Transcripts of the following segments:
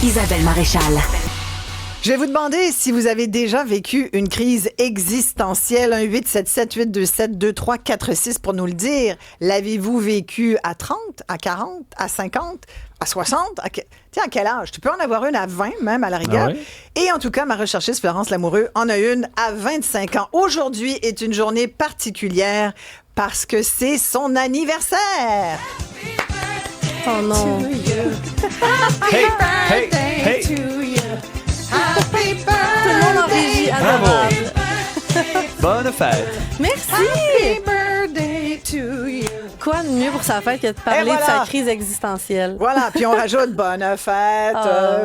Isabelle Maréchal. Je vais vous demander si vous avez déjà vécu une crise existentielle. 1-877-227-2346 pour nous le dire. L'avez-vous vécu à 30, à 40, à 50, à 60? Tiens, à quel âge? Tu peux en avoir une à 20, même à la rigueur. Ah oui? Et en tout cas, ma recherchiste Florence Lamoureux en a une à 25 ans. Aujourd'hui est une journée particulière parce que c'est son anniversaire. Oh non. Hey, hey, hey! Tout le monde en régie, adorable. Bonne fête! Merci. Quoi de mieux pour sa fête que de parler Et de sa voilà. crise existentielle? Voilà, puis on rajoute bonne fête,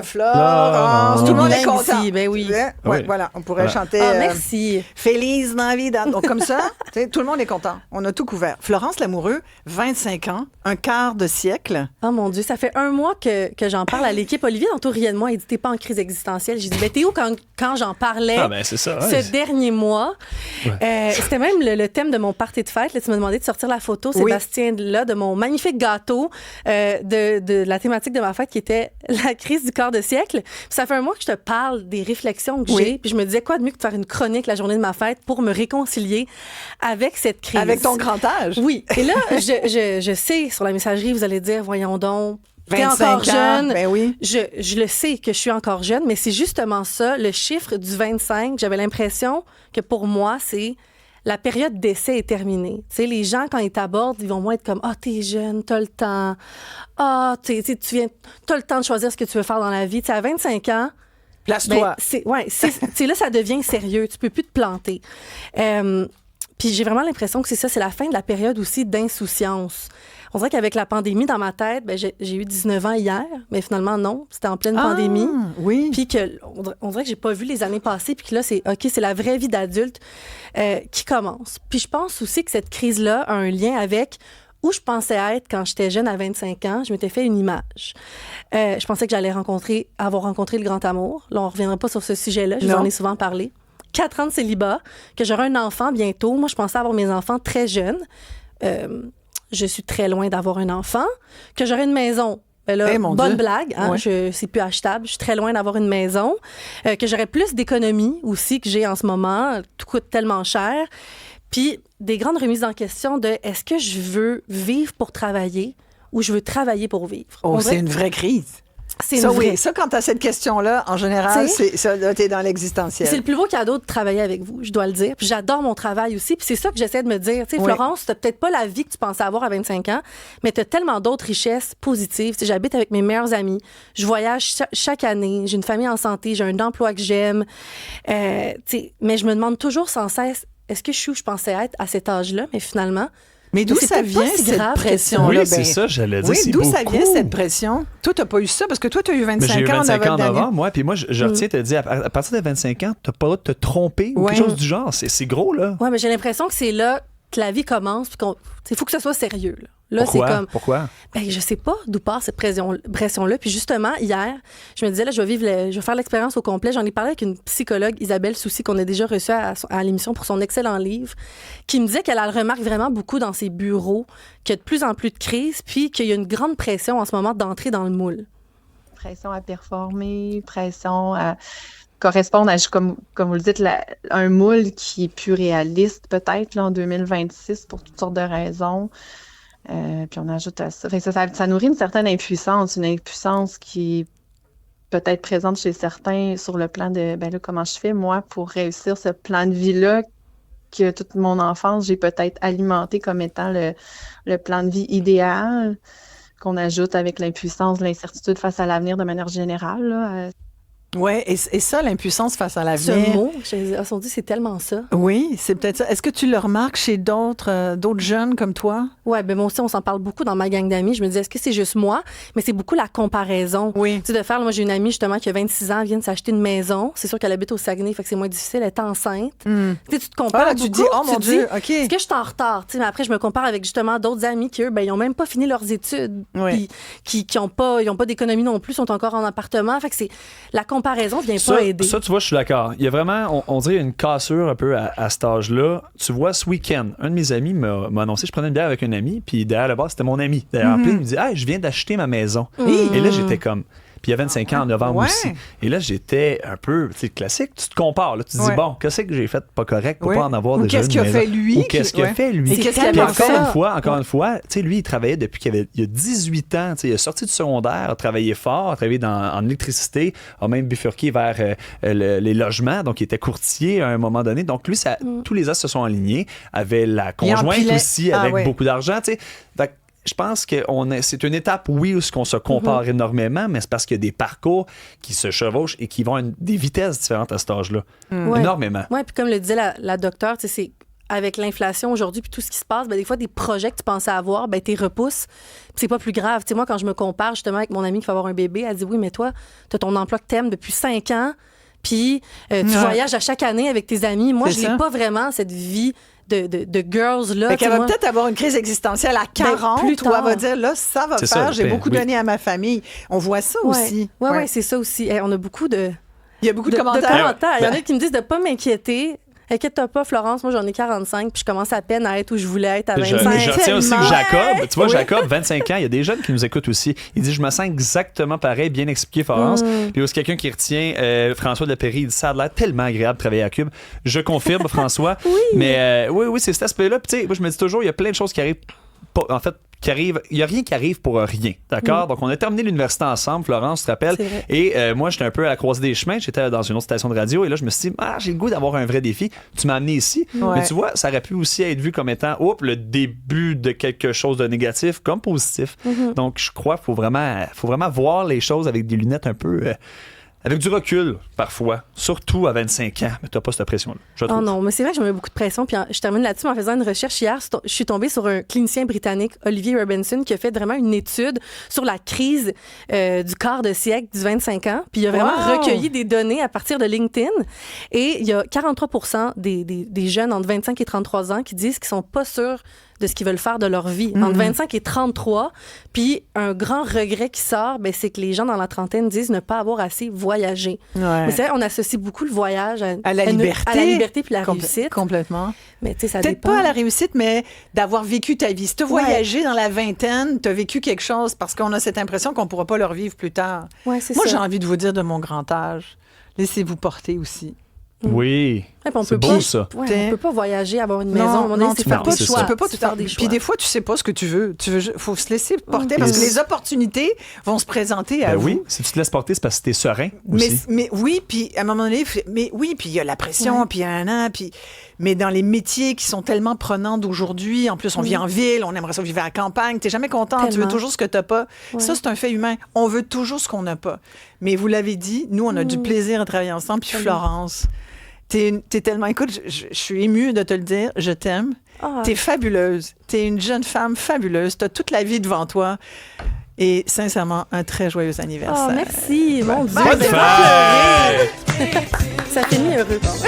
Florence. Florence. Tout le monde est Bilingue content. ici, ben oui. Ouais, Oui. voilà, on pourrait Voilà. chanter Merci. Feliz Navidad. Donc, comme ça, tu sais, tout le monde est content. On a tout couvert. Florence Lamoureux, 25 ans, un quart de siècle. Oh mon Dieu, ça fait un mois que j'en parle à l'équipe. Olivier, tantôt, riait de moi. Il dit, t'es pas en crise existentielle. J'ai dit, ben, t'es où quand j'en parlais Ah, ben, c'est ça. Ouais. ce dernier mois? C'était même le thème de mon party de fête. Là, tu m'as demandé de sortir la photo, Oui. Sébastien, là, de mon magnifique gâteau, de la thématique de ma fête qui était la crise du quart de siècle. Puis ça fait un mois que je te parle des réflexions que Oui. j'ai. Puis je me disais, quoi de mieux que de faire une chronique la journée de ma fête pour me réconcilier avec cette crise. Avec ton grand âge. Oui. Et là, je sais, sur la messagerie, vous allez dire, voyons donc, t'es 25 encore ans, jeune. ben oui. Je le sais que je suis encore jeune, mais c'est justement ça, le chiffre du 25. J'avais l'impression que pour moi, c'est la période d'essai est terminée. Tu sais, les gens, quand ils t'abordent, ils vont moins être comme « Ah, t'es jeune, t'as le temps. Ah, t'as le temps de choisir ce que tu veux faire dans la vie. » Tu sais, à 25 ans, Place-toi. là, ça devient sérieux. Tu peux plus te planter. Puis j'ai vraiment l'impression que c'est ça, c'est la fin de la période aussi d'insouciance. On dirait qu'avec la pandémie dans ma tête, j'ai eu 19 ans hier, mais finalement non, c'était en pleine pandémie. Oui. Puis que on dirait que j'ai pas vu les années passées, puis que là c'est la vraie vie d'adulte qui commence. Puis je pense aussi que cette crise-là a un lien avec où je pensais être quand j'étais jeune à 25 ans. Je m'étais fait une image. Je pensais que j'allais avoir rencontré le grand amour. Là, on reviendra pas sur ce sujet-là. Je vous Non. en ai souvent parlé. 4 ans de célibat, que j'aurais un enfant bientôt. Moi, je pensais avoir mes enfants très jeunes. Je suis très loin d'avoir un enfant. Que j'aurais une maison. Ben là, Eh, mon bonne Dieu. blague, hein? Ouais. C'est plus achetable. Je suis très loin d'avoir une maison. Que j'aurais plus d'économies aussi que j'ai en ce moment. Tout coûte tellement cher. Puis des grandes remises en question de est-ce que je veux vivre pour travailler ou je veux travailler pour vivre? Oh, On c'est dirait- une vraie crise. c'est une Ça, vraie- oui. Ça, quand tu as cette question-là, en général, Tu sais, t'es dans l'existentiel. C'est le plus beau cadeau de travailler avec vous, je dois le dire. Puis j'adore mon travail aussi. Puis c'est ça que j'essaie de me dire. Tu sais, Oui. Florence, t'as peut-être pas la vie que tu pensais avoir à 25 ans, mais t'as tellement d'autres richesses positives. Tu sais, j'habite avec mes meilleurs amis. Je voyage chaque année. J'ai une famille en santé. J'ai un emploi que j'aime. Tu sais, mais je me demande toujours sans cesse, est-ce que je suis où je pensais être à cet âge-là? Mais finalement, Mais d'où c'est ça peut-être pas vient, si cette grave que ça. pression-là? Oui, c'est ça, j'allais dire. Oui, c'est d'où ça beaucoup. vient, cette pression? Toi, t'as pas eu ça, parce que toi, t'as eu 25 Mais j'ai eu ans 25 ans en dernier. novembre, moi. Puis moi, je retiens de te dire, à partir de 25 ans, t'as pas le droit de te tromper ou Ouais. quelque chose du genre. C'est gros, là. ouais, mais j'ai l'impression que c'est là que la vie commence. Puis il faut que ce soit sérieux. Là, Pourquoi? c'est comme. Pourquoi? Ben, je sais pas d'où part cette pression-là. Puis justement, hier, je me disais, là, je vais faire l'expérience au complet. J'en ai parlé avec une psychologue, Isabelle Soucy, qu'on a déjà reçue à l'émission pour son excellent livre, qui me disait qu'elle le remarque vraiment beaucoup dans ses bureaux, qu'il y a de plus en plus de crises, puis qu'il y a une grande pression en ce moment d'entrer dans le moule. Pression à performer, pression à correspondre à, comme vous le dites, un moule qui est plus réaliste peut-être là, en 2026 pour toutes sortes de raisons. Puis on ajoute à ça. Fait que ça nourrit une certaine impuissance qui est peut-être présente chez certains sur le plan de ben là, comment je fais moi pour réussir ce plan de vie-là que toute mon enfance, j'ai peut-être alimenté comme étant le plan de vie idéal, qu'on ajoute avec l'impuissance, l'incertitude face à l'avenir de manière générale. Là. Oui, et ça, l'impuissance face à Ce l'avenir. mot, on dit, c'est tellement ça. Oui, c'est peut-être ça. Est-ce que tu le remarques chez d'autres jeunes comme toi? Ouais, ben moi aussi, on s'en parle beaucoup dans ma gang d'amis. Je me disais, est-ce que c'est juste moi? Mais c'est beaucoup la comparaison. Oui. Tu sais, de faire, moi, j'ai une amie, justement, qui a 26 ans, elle vient de s'acheter une maison. C'est sûr qu'elle habite au Saguenay, fait que c'est moins difficile, elle est enceinte. Tu sais, tu te compares Ah, là, tu beaucoup. dis, oh mon te dis, Dieu, OK. est-ce que je suis en retard? Tu sais, mais après, je me compare avec, justement, d'autres amis qui, eux, ben, ils ont même pas fini leurs études. Oui. Puis qui ont pas d'économie non plus, sont encore en appartement. Fait que la comparaison vient pas aider. Ça, tu vois, je suis d'accord. Il y a vraiment, on dirait, une cassure un peu à cet âge-là. Tu vois, ce week-end, un de mes amis m'a annoncé, je prenais une bière avec un ami, puis derrière le bar, c'était mon ami. D'ailleurs, puis il me dit, hey, je viens d'acheter ma maison. Et là, j'étais comme. Puis il y a 25 ans en novembre Ouais. aussi. Et là, j'étais un peu, tu sais, classique. Tu te compares. Là, tu te dis, Ouais. bon, qu'est-ce que j'ai fait pas correct pour Ouais. pas en avoir Ou déjà qu'est-ce une qu'il a maison? fait lui? Ou qu'est-ce qu'il a Ouais. fait lui? Et qu'est-ce qu'il a Puis bien encore fait? une fois, tu sais, lui, il travaillait depuis il a 18 ans. Tu sais, il est sorti du secondaire, a travaillé fort, a travaillé en électricité, a même bifurqué vers les logements. Donc, il était courtier à un moment donné. Donc, lui, tous les as se sont alignés. Avait la conjointe empilait. aussi Ah, avec ouais. beaucoup d'argent. Tu sais. Fait que je pense que c'est une étape, oui, où on se compare énormément, mais c'est parce qu'il y a des parcours qui se chevauchent et qui vont à des vitesses différentes à cet âge-là. Ouais. Énormément. Oui, puis comme le disait la docteure, tu sais, c'est avec l'inflation aujourd'hui puis tout ce qui se passe, ben, des fois, des projets que tu pensais avoir, ben, t'es repousses. Puis c'est pas plus grave. Tu sais, moi, quand je me compare justement avec mon amie qui va avoir un bébé, elle dit oui, mais toi, t'as ton emploi que t'aimes depuis 5 ans, puis tu voyages à chaque année avec tes amis. Moi, C'est je ça. n'ai pas vraiment cette vie de girls-là. Fait qu'elle Tu sais, va moi- peut-être avoir une crise existentielle à 40, plus où elle va tard. dire, là, ça va C'est faire, ça, j'ai ben, beaucoup oui. donné à ma famille. On voit ça aussi. Oui, Ouais. c'est ça aussi. On a beaucoup de Il y a beaucoup de de commentaires. commentaires. Il y en a qui me disent de pas m'inquiéter. Inquiète-toi pas, Florence, moi j'en ai 45, puis je commence à peine à être où je voulais être à Je 25. retiens aussi que Tellement. Jacob, tu vois, Oui. Jacob, 25 ans, il y a des jeunes qui nous écoutent aussi. Il dit, je me sens exactement pareil, bien expliqué, Florence. Puis il y a aussi quelqu'un qui retient François de Lapéry, il dit, ça a l'air tellement agréable de travailler à Cube. Je confirme, François. Oui. Mais oui, c'est cet aspect-là. Puis tu sais, moi, je me dis toujours, il y a plein de choses qui arrivent pas, en fait, il n'y a rien qui arrive pour rien. D'accord? Donc, on a terminé l'université ensemble, Florence, tu te rappelles? C'est vrai. Et moi, j'étais un peu à la croisée des chemins. J'étais dans une autre station de radio et là, je me suis dit, j'ai le goût d'avoir un vrai défi. Tu m'as amené ici. Ouais. Mais tu vois, ça aurait pu aussi être vu comme étant, le début de quelque chose de négatif comme positif. Donc, je crois qu'il faut vraiment voir les choses avec des lunettes un peu. Avec du recul, parfois, surtout à 25 ans, mais tu n'as pas cette pression-là. Je trouve. Oh non, mais c'est vrai que je me mets beaucoup de pression. Puis je termine là-dessus en faisant une recherche hier. Je suis tombée sur un clinicien britannique, Olivier Robinson, qui a fait vraiment une étude sur la crise du quart de siècle du 25 ans. Puis il a vraiment Wow! recueilli des données à partir de LinkedIn. Et il y a 43% des jeunes entre 25 et 33 ans qui disent qu'ils sont pas sûrs de ce qu'ils veulent faire de leur vie. Entre 25 et 33. Puis un grand regret qui sort, ben, c'est que les gens dans la trentaine disent ne pas avoir assez voyagé. Ouais. Mais c'est vrai, on associe beaucoup le voyage À la liberté. à la liberté puis la réussite. Complètement. Mais tu sais, ça Peut-être dépend. pas à la réussite, mais d'avoir vécu ta vie. Si tu as Ouais. voyagé dans la vingtaine, tu as vécu quelque chose parce qu'on a cette impression qu'on ne pourra pas le revivre plus tard. Ouais, c'est Moi, ça. j'ai envie de vous dire de mon grand âge, laissez-vous porter aussi. Oui. Ouais, puis on C'est peut beau, pas, ça. ouais, on peut pas voyager, avoir une maison. À un moment donné, tu c'est peux faire pas, des c'est choix. ça. tu peux pas C'est tout faire faire. des Puis choix. des fois, tu sais pas ce que tu veux. Faut se laisser porter Et parce que c'est- les opportunités vont se présenter à Ben vous. oui, si tu te laisses porter, c'est parce que t'es serein Mais, aussi. mais oui, puis à un moment donné, puis il y a la pression, Ouais. puis il y a un an, puis mais dans les métiers qui sont tellement prenants d'aujourd'hui, en plus on vit en ville, on aimerait ça vivre à la campagne, t'es jamais content, tu veux Tellement. toujours ce que t'as pas. Ouais. Ça c'est un fait humain. On veut toujours ce qu'on n'a pas. Mais vous l'avez dit, nous on a du plaisir à travailler ensemble. Puis Tellement. Florence, t'es tellement, écoute, je suis émue de te le dire, je t'aime. Ah. T'es fabuleuse. T'es une jeune femme fabuleuse. T'as toute la vie devant toi. Et sincèrement, un très joyeux anniversaire. Oh, merci, mon Dieu. Bonne Ben, fête! ça fait mis heureux. pardon.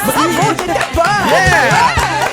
Bravo, t'étais bonne!